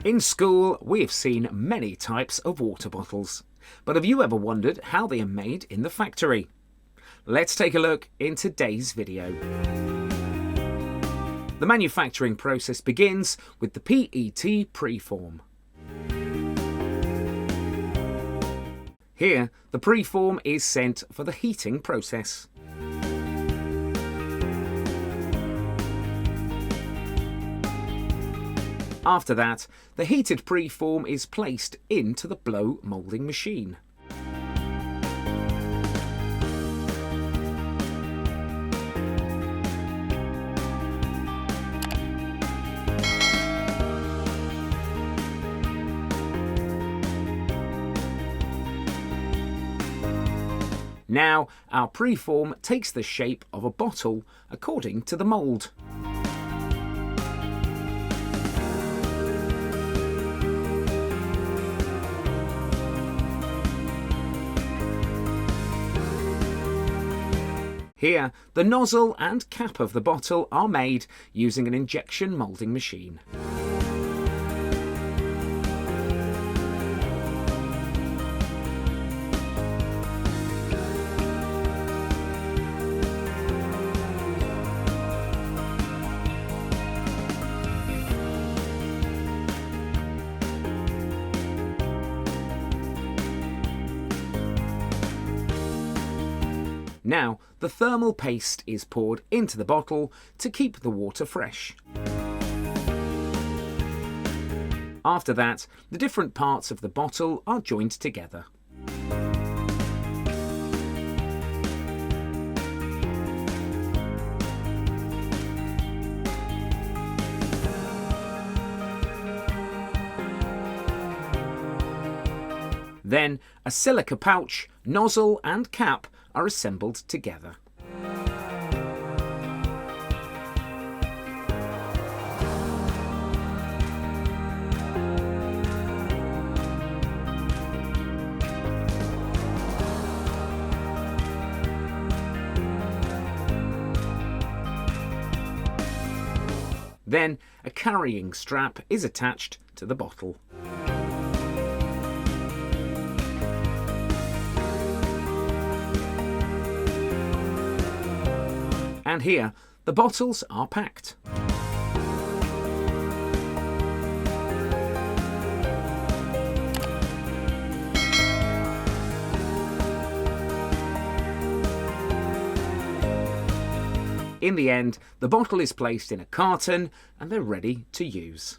In school, we have seen many types of water bottles, but have you ever wondered how they are made in the factory? Let's take a look in today's video. The manufacturing process begins with the PET preform. Here, the preform is sent for the heating process. After that, the heated preform is placed into the blow moulding machine. Now, our preform takes the shape of a bottle according to the mould. Here, the nozzle and cap of the bottle are made using an injection moulding machine. Now, the thermal paste is poured into the bottle to keep the water fresh. After that, the different parts of the bottle are joined together. Then, a silica pouch, nozzle and cap are assembled together. Then, a carrying strap is attached to the bottle. And here, the bottles are packed. In the end, the bottle is placed in a carton and they're ready to use.